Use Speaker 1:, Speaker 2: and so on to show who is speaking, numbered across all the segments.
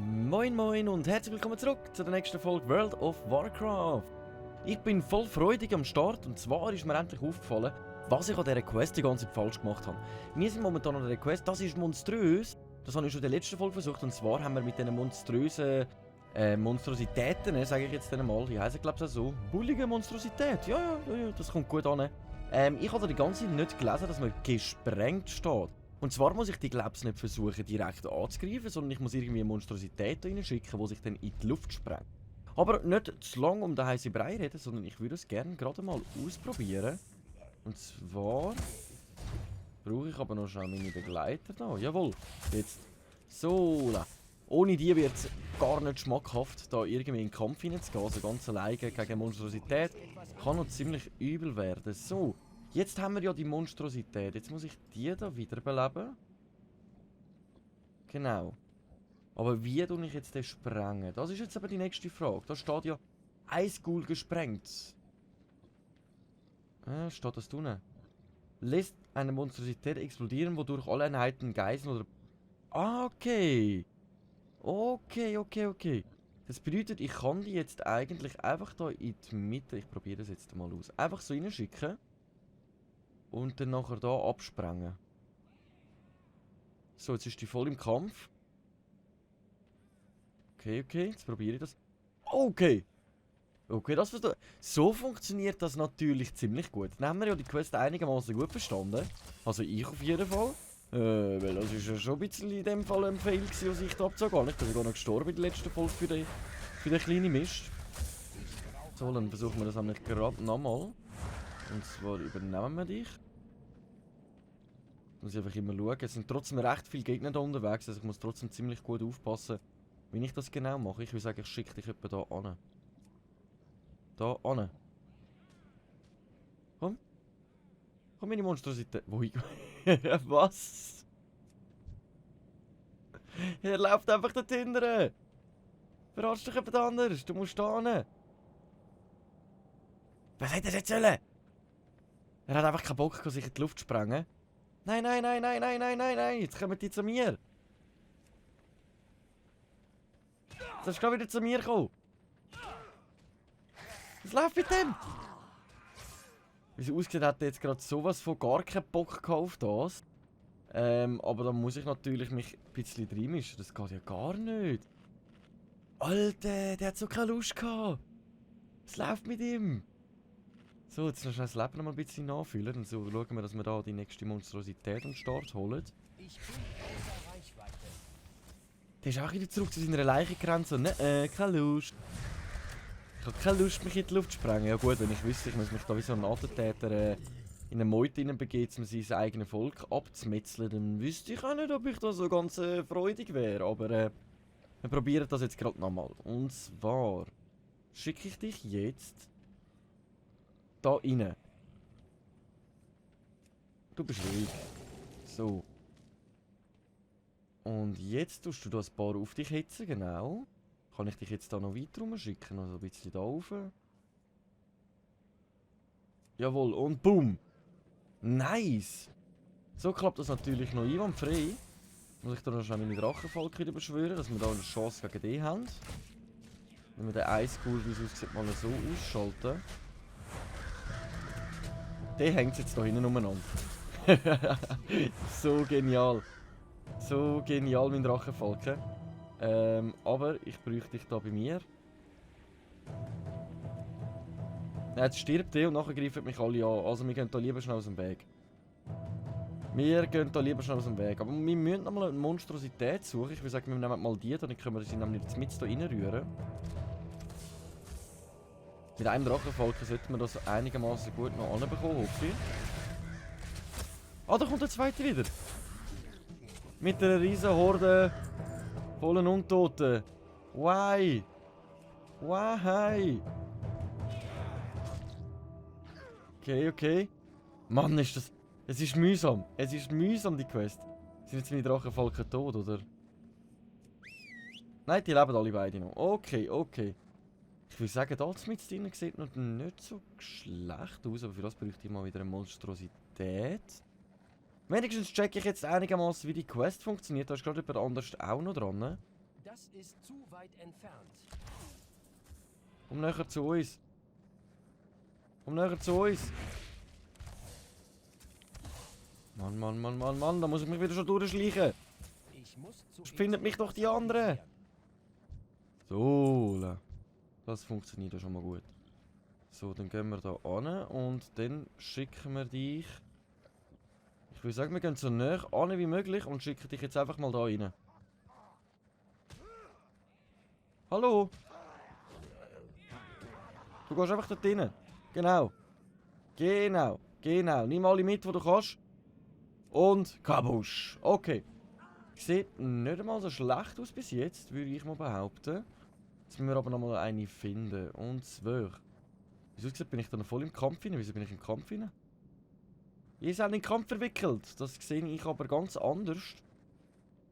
Speaker 1: Moin moin und herzlich willkommen zurück zu der nächsten Folge World of Warcraft. Ich bin voll freudig am Start und zwar ist mir endlich aufgefallen, was ich an dieser Quest die ganze Zeit falsch gemacht habe. Wir sind momentan an dieser Quest, das ist monströs. Das habe ich schon in der letzten Folge versucht und zwar haben wir mit diesen monströsen Monstrositäten, sage ich jetzt mal, die heißen glaube ich auch so, bullige Monstrosität, ja, das kommt gut an. Ich habe da die ganze Zeit nicht gelesen, dass man gesprengt steht. Und zwar muss ich die Glebs nicht versuchen direkt anzugreifen, sondern ich muss irgendwie eine Monstrosität reinschicken, die sich dann in die Luft sprengt. Aber nicht zu lange um den heißen Brei reden, sondern ich würde es gerne gerade mal ausprobieren. Und zwar brauche ich aber noch schnell meine Begleiter da. Jawohl, jetzt. So, ohne die wird es gar nicht schmackhaft, da irgendwie in den Kampf hineinzugehen. Also ganz alleine gegen Monstrosität kann noch ziemlich übel werden. So. Jetzt haben wir ja die Monstrosität. Jetzt muss ich die da wiederbeleben. Genau. Aber wie tue ich jetzt den sprengen? Das ist jetzt aber die nächste Frage. Da steht ja Eisghoul gesprengt. Steht das unten? Lässt eine Monstrosität explodieren, wodurch alle Einheiten Geiseln oder... Ah, okay. Okay. Das bedeutet, ich kann die jetzt eigentlich einfach da in die Mitte... Ich probiere das jetzt mal aus. Einfach so reinschicken. Und dann nachher da absprengen. So, jetzt ist die voll im Kampf. Okay, jetzt probiere ich das. Okay, das verstehe. So funktioniert das natürlich ziemlich gut. Dann haben wir ja die Quest einigermaßen gut verstanden. Also ich auf jeden Fall. Weil das ist ja schon ein bisschen in dem Fall ein Fail gewesen, was ich da abzogen. Ich bin sogar noch gestorben in der letzten Folge für den kleinen Mist. So, dann versuchen wir das nämlich gerade nochmal. Und zwar übernehmen wir dich. Muss ich einfach immer schauen. Es sind trotzdem recht viele Gegner da unterwegs, also ich muss trotzdem ziemlich gut aufpassen, wie ich das genau mache. Ich würde sagen, ich schicke dich etwa da an. Da an. Komm. Komm, meine Monstrosität. Wo ich... Was? Er läuft einfach da hinten. Verarsch dich jemand anders. Du musst da hin. Was hätte er jetzt sollen? Er hat einfach keinen Bock, sich in die Luft zu sprengen. Nein. Jetzt kommen die zu mir. Jetzt hast du gerade wieder zu mir gekommen. Was läuft mit dem? Wie es aussieht, hat er jetzt gerade sowas von gar keinen Bock auf das. Aber da muss ich natürlich mich ein bisschen reinmischen. Das geht ja gar nicht. Alter, der hat so keine Lust gehabt. Was läuft mit ihm? So, jetzt noch schnell das Leben noch mal ein bisschen nachfüllen. Und so schauen wir, dass wir da die nächste Monstrosität am Start holen. Der ist auch wieder zurück zu seiner Leichengrenze. Ne, keine Lust. Ich habe keine Lust, mich in die Luft zu sprengen. Ja gut, wenn ich wüsste, ich muss mich da wie so ein Attentäter in eine Meute begeben, um sein eigenes Volk abzumetzeln, dann wüsste ich auch nicht, ob ich da so ganz freudig wäre. Aber wir probieren das jetzt gerade nochmal. Und zwar schicke ich dich jetzt da rein. Du bist ruhig. So. Und jetzt tust du da ein paar auf dich hetzen, genau. Kann ich dich jetzt da noch weiter rumschicken? Also ein bisschen da rauf. Jawohl, und boom! Nice! So klappt das natürlich noch einwandfrei. Muss ich da noch schnell meine Drachenfalke wieder beschwören, dass wir da eine Chance gegen die haben. Wenn wir den Eisghoul, wie es aussieht, mal so ausschalten. Der hängt jetzt da hinten umeinander. So genial. So genial, mein Drachenfalke. Aber ich bräuchte dich da bei mir. Jetzt stirbt der und nachher greifen mich alle an. Also wir gehen da lieber schnell aus dem Weg. Aber wir müssen nochmal eine Monstrosität suchen. Ich würde sagen, wir nehmen mal die, dann können wir sie nämlich jetzt mit hier reinrühren. Mit einem Drachenfalken sollten wir das einigermaßen gut noch anbekommen, hoffe ich. Ah, da kommt der zweite wieder. Mit einer riesen Horde vollen Untoten. Why? Okay. Mann, ist das... Es ist mühsam. Die Quest. Sind jetzt meine Drachenfalken tot, oder? Nein, die leben alle beide noch. Okay. Ich würde sagen, da mit drin sieht noch nicht so schlecht aus, aber für das bräuchte ich mal wieder eine Monstrosität. Wenigstens checke ich jetzt einigermaßen, wie die Quest funktioniert. Da ist gerade jemand anders auch noch dran. Ne?
Speaker 2: Das ist zu weit entfernt.
Speaker 1: Komm näher zu uns. Komm näher zu uns. Mann, Mann, Mann, Mann, Mann, da muss ich mich wieder schon durchschleichen.
Speaker 2: Ich muss zu
Speaker 1: Findet mich doch die anderen. So, das funktioniert ja schon mal gut. So, dann gehen wir da an und dann schicken wir dich. Ich würde sagen, wir gehen so nah an wie möglich und schicken dich jetzt einfach mal da rein. Hallo? Du gehst einfach dort rein. Genau. Genau. Genau. Nimm alle mit, die du kannst. Und Kabusch. Okay. Sieht nicht einmal so schlecht aus bis jetzt, würde ich mal behaupten. Jetzt müssen wir aber noch mal eine finden. Und zwar. Wieso gesagt, bin ich dann voll im Kampf hinein? Wieso bin ich im Kampf hinein? Ihr seid in den Kampf verwickelt. Das sehe ich aber ganz anders.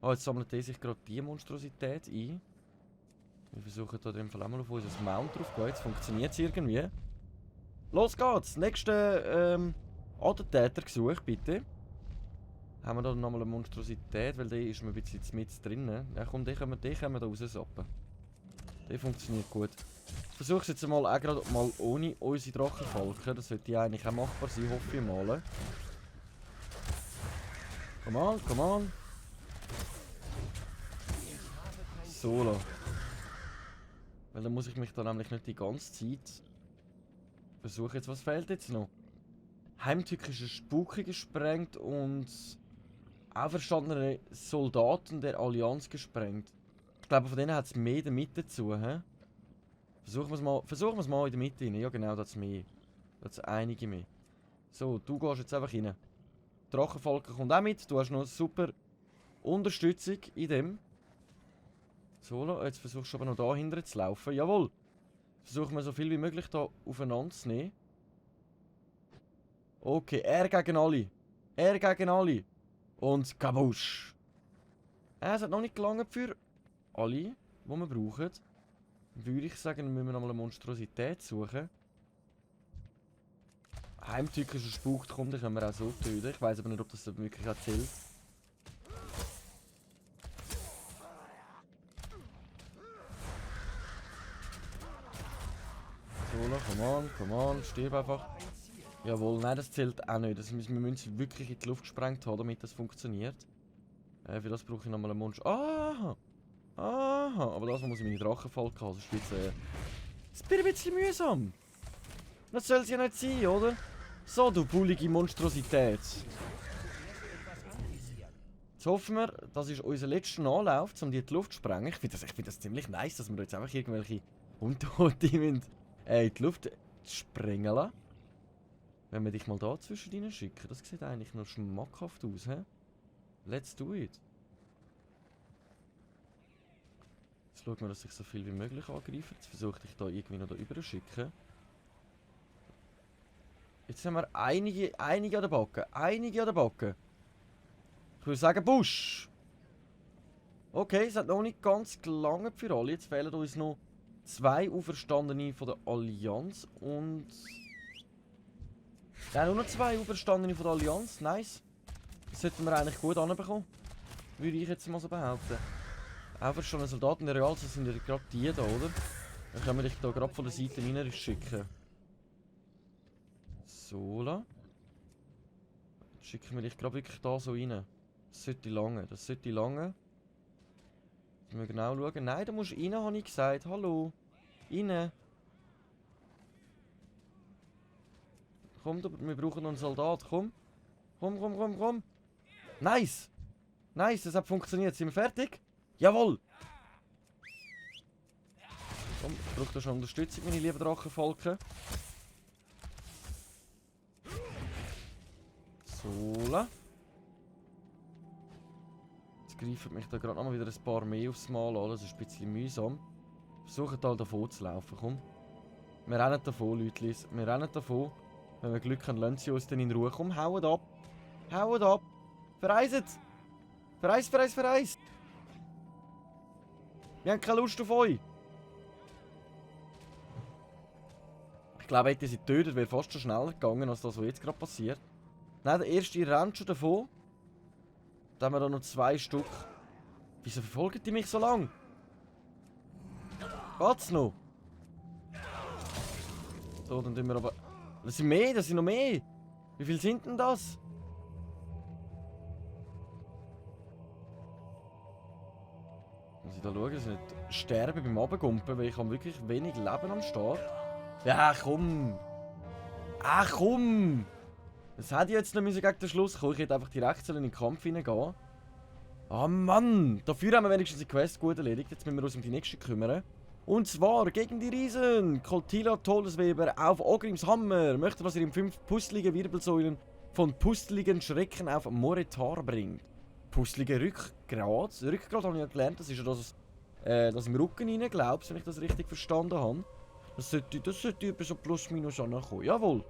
Speaker 1: Ah, jetzt sammelt er sich gerade die Monstrosität ein. Wir versuchen da in dem Fall auch mal auf unser Mount drauf zu gehen. Jetzt funktioniert es irgendwie. Los geht's! Nächster Attentäter gesucht, bitte. Haben wir da nochmal eine Monstrosität, weil der ist mir ein bisschen mit drin. Ja komm, den können wir da raussappen. Der funktioniert gut. Ich versuche es jetzt mal auch gerade mal ohne unsere Drachenfalken. Das sollte ja eigentlich auch machbar sein, hoffe ich mal. Come on, come on. Solo. Weil dann muss ich mich da nämlich nicht die ganze Zeit versuchen. Jetzt, was fehlt jetzt noch? Heimtückische Spuke gesprengt und auferstandene Soldaten der Allianz gesprengt. Ich glaube, von denen hat es mehr in der Mitte zu. He? Versuchen wir es mal in der Mitte rein. Ja genau, das ist mehr. Das ist einige mehr. So, du gehst jetzt einfach rein. Drachenfalken kommt auch mit. Du hast noch super Unterstützung in dem. So, jetzt versuchst du aber noch da hinten zu laufen. Jawohl. Versuchen wir so viel wie möglich da aufeinander zu nehmen. Okay, er gegen alle. Er gegen alle. Und Kabusch. Es hat noch nicht gelangt für alle, die wir brauchen. Würde ich sagen, dann müssen wir nochmal eine Monstrosität suchen. Heimtückischer Spuk kommt, den können wir auch so töten. Ich weiß aber nicht, ob das wirklich auch zählt. So, come on, stirb einfach. Jawohl, nein, das zählt auch nicht. Wir müssen es wirklich in die Luft gesprengt haben, damit das funktioniert. Für das brauche ich nochmal einen Monster. Aha! Aha! Aber das muss ich meine Drachenfalken haben, sonst wird es ein bisschen mühsam. Das soll es ja nicht sein, oder? So, du bullige Monstrosität. Jetzt hoffen wir, das ist unser letzter Anlauf, um die in die Luft zu sprengen. Ich finde das ziemlich nice, dass wir jetzt einfach irgendwelche Untote in die Luft sprengen lassen. Wenn wir dich mal da zwischen rein schicken, das sieht eigentlich noch schmackhaft aus, hä? Let's do it. Jetzt schauen wir, dass ich so viel wie möglich angreife. Jetzt versuche ich da irgendwie noch da rüber zu schicken. Jetzt haben wir einige an der Backe. Einige an der Backe. Ich würde sagen Busch. Okay, es hat noch nicht ganz gelangt für alle. Jetzt fehlen uns noch 2 Auferstandene von der Allianz und... Ja, nur noch 2 Auferstandene von der Allianz. Nice. Das sollten wir eigentlich gut anbekommen. Würde ich jetzt mal so behaupten. Auferstandene Soldaten der Reals sind ja gerade die da, oder? Dann können wir dich da gerade von der Seite rein schicken. So, la. Schicken wir dich gerade wirklich da so rein. Das sollte lange, das sollte lange. Jetzt müssen wir genau schauen. Nein, da musst du rein, habe ich gesagt. Hallo. Rein. Komm, wir brauchen noch einen Soldat. Komm. Komm. Nice. Nice, das hat funktioniert. Sind wir fertig? Jawohl. Komm, ich brauche da schon Unterstützung, meine lieben Drachenfalken. So. Jetzt greifen mich da gerade noch mal wieder ein paar mehr aufs Mal an. Das ist ein bisschen mühsam. Versuchen halt davon zu laufen, komm. Wir rennen davon, Leute. Wir rennen davon. Wenn wir Glück haben, lassen sie uns dann in Ruhe. Komm, haut ab. Haut ab. Verreiset. Verreist. Wir haben keine Lust auf euch. glaube, hätte sie getötet, wäre fast schon schneller gegangen, als das, was jetzt gerade passiert. Nein, der erste rennt schon davon. Dann haben wir da noch 2 Stück. Wieso verfolgen die mich so lang? Geht's noch? So, dann tun wir aber... Das sind mehr, das sind noch mehr. Wie viel sind denn das? Muss ich da schauen, dass ich nicht sterbe beim Abgumpen, weil ich habe wirklich wenig Leben am Start. Ja, komm! Ach komm! Das hätte ich jetzt noch gegen den Schluss kommen. Ich hätte einfach direkt in den Kampf hineingehen. Ah Mann! Dafür haben wir wenigstens die Quest gut erledigt. Jetzt müssen wir uns um die nächste kümmern. Und zwar gegen die Riesen. Coltila Todesweber auf Ogrims Hammer möchte, was ihr ihm 5 pustelige Wirbelsäulen von pusteligen Schrecken auf Moretar bringt. Pustelige Rückgrat. Rückgrat habe ich ja gelernt, das ist ja das im Rücken rein, glaubst, wenn ich das richtig verstanden habe. Das sollte etwa so plus minus ankommen. Jawohl.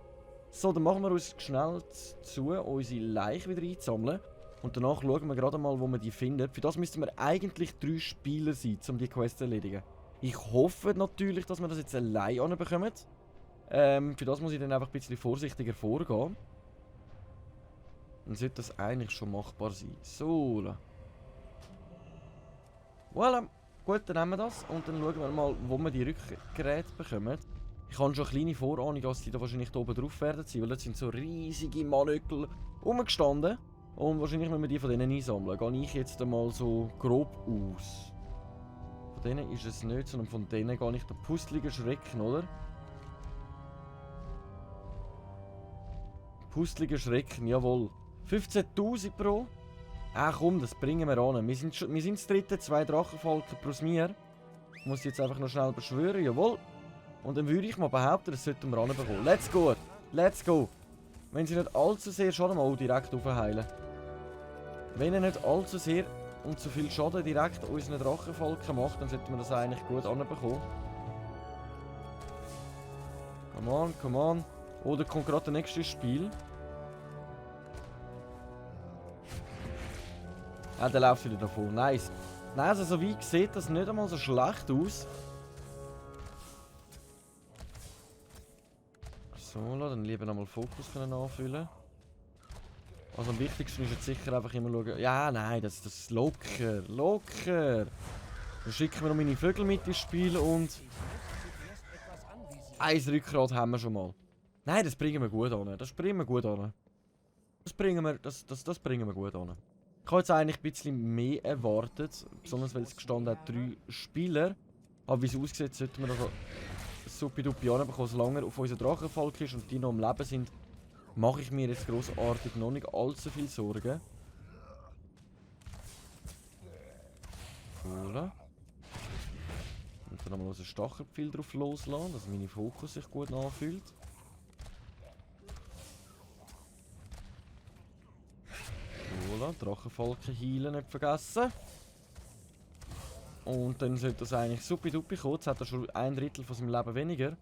Speaker 1: So, dann machen wir uns schnell zu, unsere Leiche wieder einzusammeln. Und danach schauen wir gerade mal, wo wir die finden. Für das müssten wir eigentlich 3 Spieler sein, um die Quest zu erledigen. Ich hoffe natürlich, dass wir das jetzt allein anbekommen. Für das muss ich dann einfach ein bisschen vorsichtiger vorgehen. Dann sollte das eigentlich schon machbar sein. So. Voilà. Gut, dann nehmen wir das. Und dann schauen wir mal, wo wir die Rückgeräte bekommen. Ich habe schon eine kleine Vorahnung, dass die da wahrscheinlich da oben drauf werden sein, weil dort sind so riesige Manökel rumgestanden. Und wahrscheinlich müssen wir die von denen einsammeln. Gehe ich jetzt einmal so grob aus. Von denen ist es nicht, sondern von denen gehe ich den pusteligen Schrecken, oder? Pusteliger Schrecken, jawohl. 15.000 pro. Ach komm, das bringen wir an. Wir sind das dritte, 2 Drachenvolker plus mir. Ich muss jetzt einfach noch schnell beschwören, jawohl. Und dann würde ich mal behaupten, das sollten wir ranbekommen. Let's go! Let's go! Wenn sie nicht allzu sehr Schaden machen, direkt aufheilen. Wenn er nicht allzu sehr und zu viel Schaden direkt unseren Drachenvolken macht, dann sollten wir das eigentlich gut anbekommen. Come on, come on. Oh, da kommt gerade das nächste Spiel. Ah, der läuft wieder davon. Nice. Nein, also so wie sieht das nicht einmal so schlecht aus. So, dann lieber nochmal Fokus anfüllen. Also am wichtigsten ist jetzt sicher einfach immer schauen. Ja, nein, das ist locker, locker. Dann schicken wir noch meine Vögel mit ins Spiel und... Ein Rückgrat haben wir schon mal. Nein, das bringen wir gut an. Das bringen wir gut an. Das bringen wir gut an. Ich habe jetzt eigentlich ein bisschen mehr erwartet. Besonders weil es gestanden hat, 3 Spieler. Aber wie es aussieht, sollten wir also supi-dupi anbekommen, solange er auf unser Drachenvolk ist und die noch am Leben sind, mache ich mir jetzt grossartig noch nicht allzu viel Sorgen. Cool. Und dann nochmal unseren Stachelpfeil drauf loslassen, dass meine Fokus sich gut anfühlt. Cool, Drachenvolken heilen nicht vergessen. Und dann sollte das eigentlich supi-dupi kommen. Jetzt hat er schon 1/3 von seinem Leben weniger.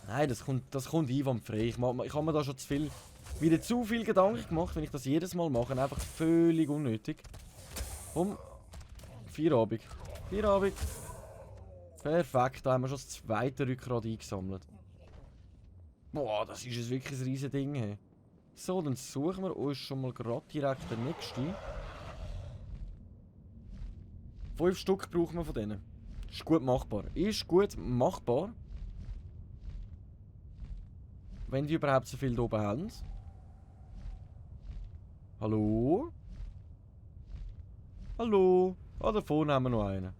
Speaker 1: Nein, das kommt einwandfrei. Ich habe mir da schon wieder zu viel Gedanken gemacht, wenn ich das jedes Mal mache. Einfach völlig unnötig. Komm. Feierabend. Feierabend. Perfekt, da haben wir schon das 2. Rückgrat eingesammelt. Boah, das ist jetzt wirklich ein riesen Ding. Hey. So, dann suchen wir uns schon mal gerade direkt den nächsten. 5 Stück brauchen wir von denen. Ist gut machbar. Ist gut machbar. Wenn die überhaupt so viel da oben haben. Hallo? Hallo? Ah, da vorne haben wir noch einen.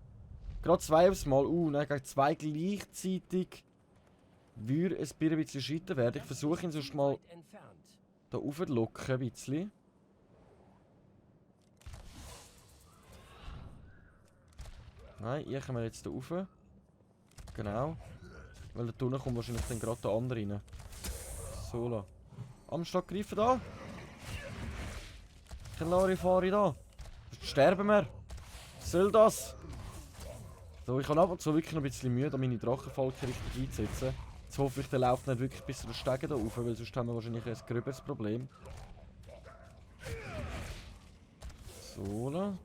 Speaker 1: Gerade 2 aufs Mal. Nein, gegen 2 gleichzeitig würde es ein bisschen scheitern werden. Ich versuche ihn sonst mal da rauf zu locken, ein bisschen. Nein, ich komme jetzt da rauf. Genau. Weil da unten kommt wahrscheinlich dann gerade der andere rein. So, la. Am Schlag greifen da. Larifari da. Sterben wir. Was soll das? So, ich habe ab und zu wirklich noch ein bisschen Mühe, meine Drachenvolke richtig einzusetzen. Jetzt hoffe ich, der läuft nicht wirklich bis zu den Stegen da rauf, weil sonst haben wir wahrscheinlich ein gröberes Problem. So, la.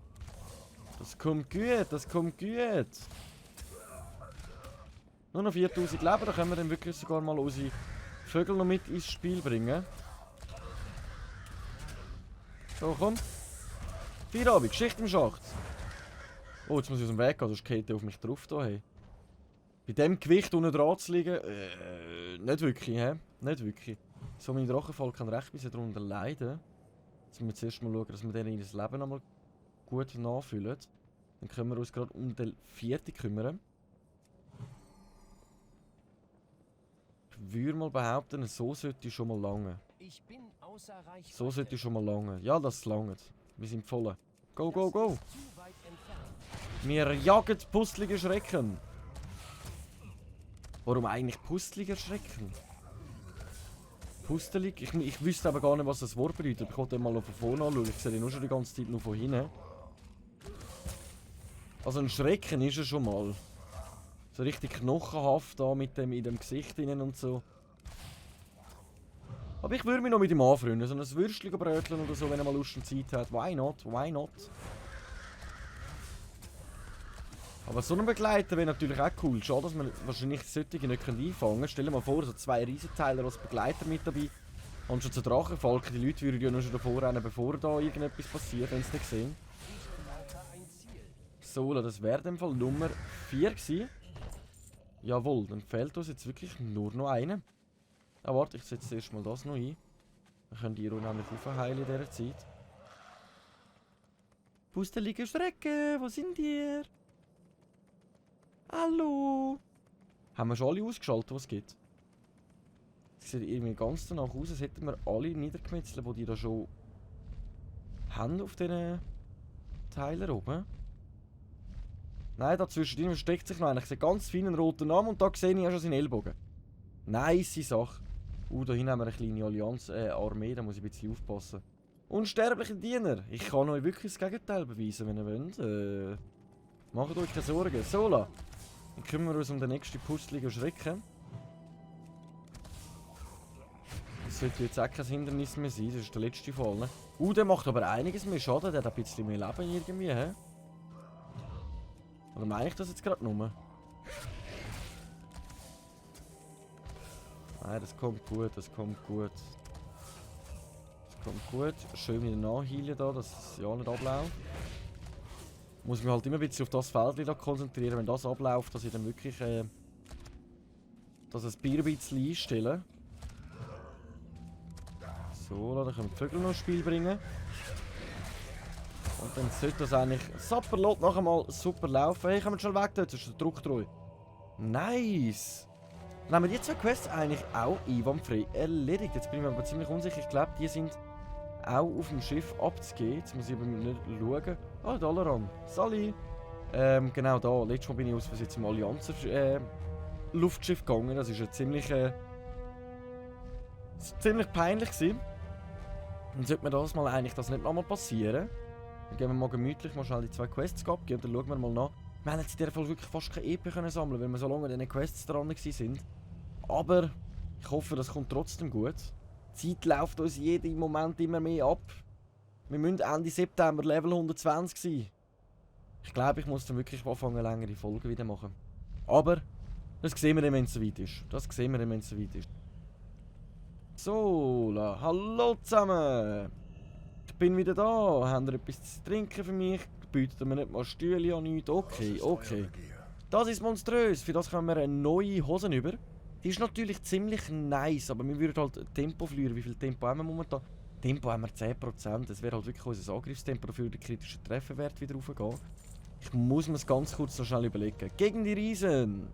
Speaker 1: Das kommt gut, das kommt gut. Nur noch 4000 Leben, da können wir dann wirklich sogar mal unsere Vögel noch mit ins Spiel bringen. So, komm. Feierabend, Geschichte im Schacht. Oh, jetzt muss ich aus dem Weg gehen, sonst geht der auf mich drauf da, hey. Bei dem Gewicht unten dran zu liegen, nicht wirklich, hä? Nicht wirklich. So, mein Drachenfall kann recht bisschen darunter leiden. Jetzt müssen wir zuerst mal schauen, dass wir denen das Leben nochmal gut nachfüllen. Dann können wir uns gerade um den 4. kümmern. Ich würde mal behaupten, so sollte ich schon mal lange.
Speaker 2: Ich bin außer Reichweite.
Speaker 1: So sollte ich schon mal lange. Ja, das langt. Wir sind voll. Go, go, go!
Speaker 2: Das ist zu weit entfernt.
Speaker 1: Wir jagen pustelige Schrecken. Warum eigentlich pustelige Schrecken? Pustelig? Ich wüsste aber gar nicht, was das Wort bedeutet. Ich wollte mal von vorne anschauen. Ich sehe den nur schon die ganze Zeit nur von hinten. Also ein Schrecken ist er schon mal. So richtig knochenhaft da mit dem in dem Gesicht innen und so. Aber ich würde mich noch mit ihm anfreunden. So ein Würstchen bröteln oder so, wenn er mal Lust und Zeit hat. Why not? Why not? Aber so einen Begleiter wäre natürlich auch cool. Schade, dass man wahrscheinlich solche nicht einfangen können. Stell dir mal vor, so 2 Riesenteiler als Begleiter mit dabei. Und schon zu Drachenfalken. Die Leute würden ja nur schon davor rennen, bevor da irgendetwas passiert, wenn sie nicht sehen.
Speaker 2: Ein Ziel.
Speaker 1: So, das wäre in dem Fall Nummer 4 gewesen. Jawohl, dann fehlt uns jetzt wirklich nur noch einer. Ah, warte, ich setze erst mal das noch ein. Dann können die nämlich aufheilen in dieser Zeit. Pustelige Schrecken, wo sind ihr? Hallo? Haben wir schon alle ausgeschaltet, was es gibt? Es sieht irgendwie ganz danach aus, als hätten wir alle niedergemetzelt, die da schon haben auf diesen Teilen oben. Nein, dazwischen versteckt sich noch einer. Ich sehe ganz feinen roten Namen und da sehe ich ja schon seinen Ellbogen. Nice Sache. Da hinten haben wir eine kleine Allianz-Armee, da muss ich ein bisschen aufpassen. Unsterbliche Diener! Ich kann euch wirklich das Gegenteil beweisen, wenn ihr wollt. Macht euch keine Sorgen. Sola! Dann kümmern wir uns um den nächsten pusteligen Schrecken. Das sollte jetzt auch kein Hindernis mehr sein, das ist der letzte Fall. Ne? Der macht aber einiges mehr Schaden, der hat ein bisschen mehr Leben irgendwie, hä? Oder meine ich das jetzt gerade nur? Nein, das kommt gut, das kommt gut. Das kommt gut. Schön wieder nachheilen da, dass es ja nicht abläuft. Muss mich halt immer ein bisschen auf das Feld da konzentrieren, wenn das abläuft, dass ich dann wirklich das Bier ein bisschen einstellen. So, dann können wir die Vögel noch ins Spiel bringen. Und dann sollte das eigentlich Sapperlot noch einmal super laufen. Hey, kommen wir schon weg dort, das ist der Druck treu. Nice! Dann haben wir die 2 Quests eigentlich auch einwandfrei erledigt. Jetzt bin ich mir aber ziemlich unsicher. Ich glaube, die sind auch auf dem Schiff abzugehen. Jetzt muss ich aber nicht schauen. Ah, Dalaran. Sali! Genau da. Letztes Mal bin ich aus Versehen zum Allianzer Luftschiff gegangen. Das war ja ziemlich peinlich gewesen. Dann sollte mir das mal eigentlich das nicht nochmal passieren. Dann gehen wir mal gemütlich mal schnell die 2 Quests abgeben und dann schauen wir mal nach. Wir haben jetzt in dieser Folge wirklich fast keine EP können sammeln, weil wir so lange an diesen Quests dran waren. Aber ich hoffe, das kommt trotzdem gut. Die Zeit läuft uns jeden Moment immer mehr ab. Wir müssen Ende September Level 120 sein. Ich glaube, ich muss dann wirklich anfangen, längere Folgen wieder machen. Aber das sehen wir dann, wenn es soweit ist. Das sehen wir dann, wenn es soweit ist. So, hallo zusammen. Ich bin wieder da. Habt ihr etwas zu trinken für mich? Bietet mir nicht mal Stühle an nichts? Okay, okay. Das ist monströs. Für das können wir eine neue Hosen über. Die ist natürlich ziemlich nice, aber wir würden halt Tempo verlieren. Wie viel Tempo haben wir momentan? Tempo haben wir 10%. Das wäre halt wirklich unser Angriffstempo, dafür den kritischen Trefferwert wieder raufgehen. Ich muss mir es ganz kurz noch schnell überlegen. Gegen die Riesen.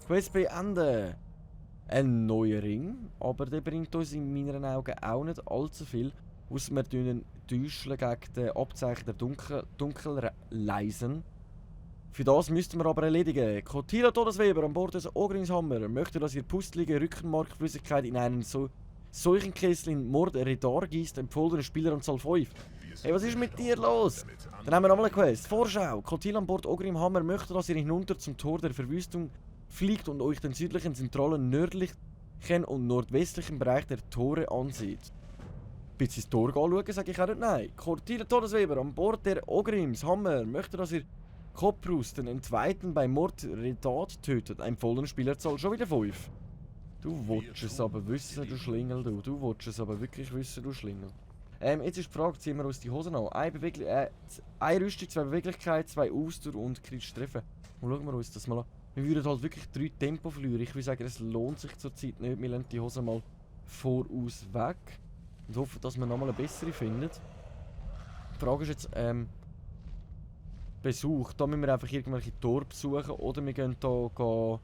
Speaker 1: Quest beenden. Ein neuer Ring, aber der bringt uns in meinen Augen auch nicht allzu viel. Ausser wir täuschen gegen den Abzeichen der Dunkelleisen. Für das müssten wir aber erledigen. Kotila Todesweber an Bord des Ogrinshammer möchte, dass ihr pustelige Rückenmarkflüssigkeit in einen solchen Kessel in Mordredar gießt, empfohlene Spieleranzahl 5. Hey, was ist mit dir los? Dann haben wir nochmal eine Quest. Vorschau. Kotila an Bord Ogrimhammer möchte, dass ihr hinunter zum Tor der Verwüstung fliegt und euch den südlichen, zentralen, nördlichen und nordwestlichen Bereich der Tore ansieht. Bis ins Tor anschauen, sage ich auch nicht nein. Kotila Todesweber an Bord der Ogrims Hammer möchte, dass ihr Koprus, den Entweihten bei Mordredat tötet. Ein vollen Spielerzahl schon wieder 5. Du wolltest es aber wissen, du Schlingel, du. Du wolltest es aber wirklich wissen, du Schlingel. Jetzt ist die Frage, ziehen wir uns die Hosen an. Eine Rüstung, 2 Beweglichkeit, 2 Ausdauer und kritisch treffen. Und schauen wir uns das mal an. Wir würden halt wirklich 3 Tempo verlieren. Ich würde sagen, es lohnt sich zurzeit nicht. Wir lassen die Hosen mal voraus weg. Und hoffen, dass wir nochmal eine bessere finden. Die Frage ist jetzt, Besuch. Da müssen wir einfach irgendwelche Tore besuchen. Oder wir gehen hier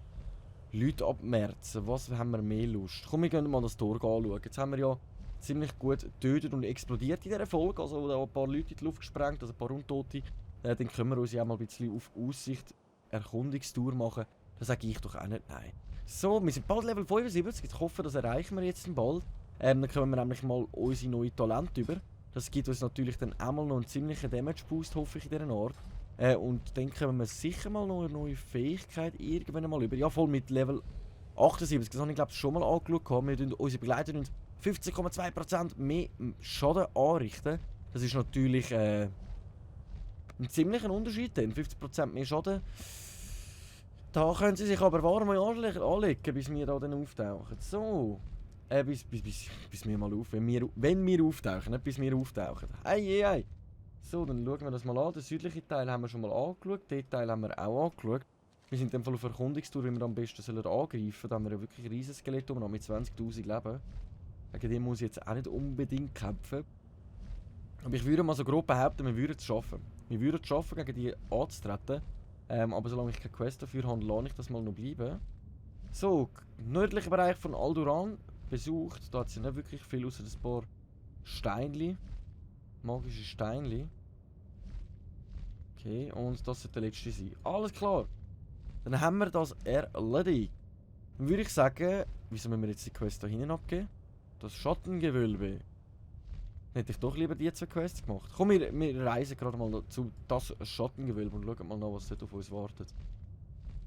Speaker 1: Leute abmerzen. Was haben wir mehr Lust? Komm, wir gehen mal das Tor anschauen. Jetzt haben wir ja ziemlich gut getötet und explodiert in dieser Folge. Also da ein paar Leute in die Luft gesprengt, also ein paar Untote. Dann können wir uns ja mal ein bisschen auf Aussicht Erkundungstour machen. Das sage ich doch auch nicht nein. So, wir sind bald Level 75. Ich hoffe, das erreichen wir jetzt bald. Dann kommen wir nämlich mal unsere neuen Talente über. Das gibt uns natürlich dann auch mal noch einen ziemlichen Damage-Boost, hoffe ich, in dieser Art. Und dann kommen wir sicher mal noch eine neue Fähigkeit irgendwann mal über. Ja, voll mit Level 78. Das habe ich, glaube ich, schon mal angeschaut. Unsere Begleiter 15,2% mehr Schaden anrichten. Das ist natürlich ein ziemlicher Unterschied. Denn 50% mehr Schaden. Da können sie sich aber warm anlegen, bis wir da dann auftauchen. So. Bis wir mal auf. Wenn wir auftauchen, nicht bis wir auftauchen. Ei. So, dann schauen wir das mal an. Den südlichen Teil haben wir schon mal angeschaut. Den Teil haben wir auch angeschaut. Wir sind in dem Fall auf Erkundungstour, wie wir am besten angreifen sollen. Da haben wir ja wirklich ein riesiges Skelett mit 20.000 Leben. Gegen den muss ich jetzt auch nicht unbedingt kämpfen. Aber ich würde mal so grob behaupten, wir würden es schaffen. Wir würden es schaffen, gegen die anzutreten. Aber solange ich keine Quest dafür habe, lasse ich das mal noch bleiben. So, nördlicher Bereich von Alduran besucht. Da hat es ja nicht wirklich viel, außer ein paar Steinli. Magische Steinli. Okay, und das sollte der letzte sein. Alles klar. Dann haben wir das erledigt. Dann würde ich sagen, wieso müssen wir jetzt die Quest da hinten abgeben? Das Schattengewölbe. Dann hätte ich doch lieber die 2 Quests gemacht. Komm, wir reisen gerade mal zu das Schattengewölbe und schauen mal nach, was dort auf uns wartet.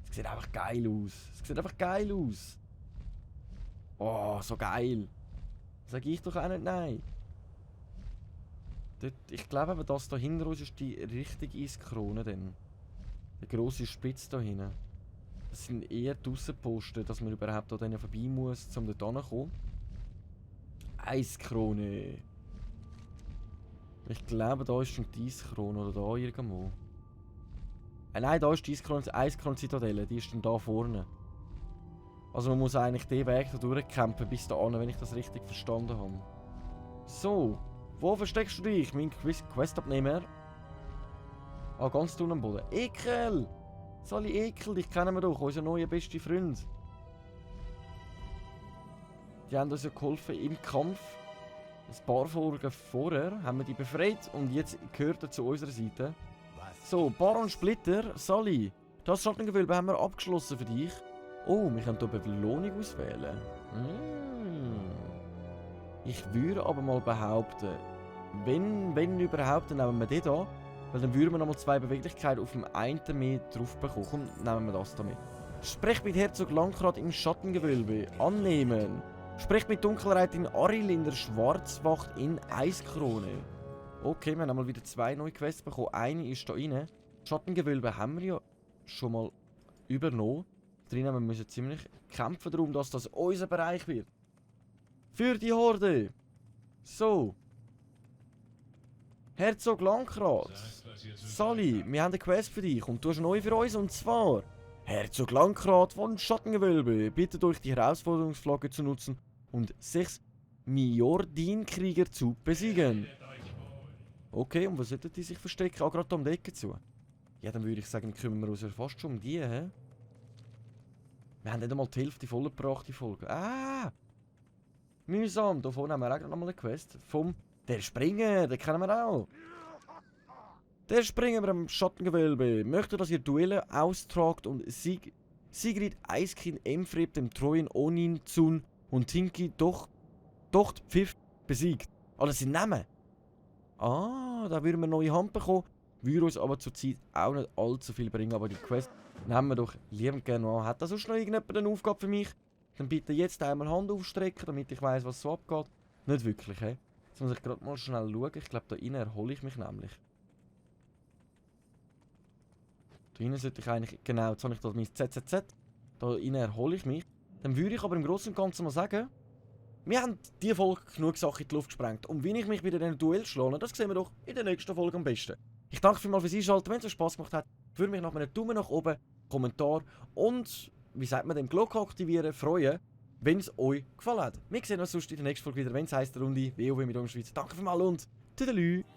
Speaker 1: Es sieht einfach geil aus. Es sieht einfach geil aus. Oh, so geil. Sag ich doch auch nicht nein. Dort, ich glaube aber, das da hinter uns ist die richtige Eiskrone denn. Der grosse Spitz da hinten. Das sind eher die Aussenposten, dass man überhaupt an denen vorbei muss, um dort hinzukommen. Eiskrone. Ich glaube, da ist schon die Eiskrone oder da irgendwo. Nein, da ist die Eiskrone-Zitadelle, die ist dann da vorne. Also man muss eigentlich den Weg da durchkämpfen bis da an, wenn ich das richtig verstanden habe. So. Wo versteckst du dich, mein Questabnehmer? Ah, ganz unten am Boden. Ekel! Sali Ekel, dich kennen wir doch, unser neuer bester Freund. Die haben uns ja geholfen im Kampf. Ein paar Folgen vorher haben wir die befreit und jetzt gehört er zu unserer Seite. So, Baron Splitter, Sali. Das Schattengewölbe haben wir abgeschlossen für dich. Oh, wir können hier eine Belohnung auswählen. Ich würde aber mal behaupten, wenn überhaupt, dann nehmen wir den hier. Weil dann würden wir nochmal 2 Beweglichkeiten auf dem einen mehr drauf bekommen. Komm, nehmen wir das damit. Sprecht mit Herzog Lankrad im Schattengewölbe. Annehmen. Sprecht mit Dunkelreitin Aril in der Schwarzwacht in Eiskrone. Okay, wir haben mal wieder 2 neue Quests bekommen. Eine ist da rein. Schattengewölbe haben wir ja schon mal übernommen. Drinnen wir müssen ziemlich kämpfen darum, dass das unser Bereich wird. Für die Horde. So. Herzog Lankrad. Sali, wir haben eine Quest für dich und du hast neu für uns und zwar Herzog Lankrad von Schattengewölbe bittet euch die Herausforderungsflagge zu nutzen und 6 Mjordin-Krieger zu besiegen. Okay, und wo sollten die sich verstecken? Auch gerade um die Ecke zu. Ja, dann würde ich sagen, kümmern wir uns ja fast schon um die, hä? Wir haben nicht einmal die Hälfte vollgebracht, die Folge. Ah! Mühsam, da vorne haben wir auch noch mal eine Quest vom Der Springer, den kennen wir auch. Der Springer beim Schattengewölbe möchte, dass ihr Duelle austragt und Sigrid Eiskind Emfreb dem treuen Onin Zun und Tinky doch Pfiff besiegt. Ah, das sind Namen. Ah, da würden wir neue Hand bekommen. Würde uns aber zur Zeit auch nicht allzu viel bringen, aber die Quest nehmen wir doch liebend gerne an. Hat da sonst noch irgendjemand eine Aufgabe für mich? Dann bitte jetzt einmal Hand aufstrecken, damit ich weiss, was so abgeht. Nicht wirklich, hä? Jetzt muss ich gerade mal schnell schauen. Ich glaube, da innen erhole ich mich nämlich. Da hinten sollte ich eigentlich, genau, jetzt habe ich da mein ZZZ. Da rein erhole ich mich. Dann würde ich aber im Großen und Ganzen mal sagen, wir haben diese Folge genug Sachen in die Luft gesprengt. Und wie ich mich bei diesen Duell schlage, das sehen wir doch in der nächsten Folge am besten. Ich danke vielmals fürs Einschalten. Wenn es euch Spass gemacht hat, würde mich nach einem Daumen nach oben, Kommentar und, wie sagt man dem, Glocke aktivieren, freuen, wenn es euch gefallen hat. Wir sehen uns sonst in der nächsten Folge wieder, wenn es heisst, der Runde WoW mit uns Schweiz. Danke vielmals und tschüss.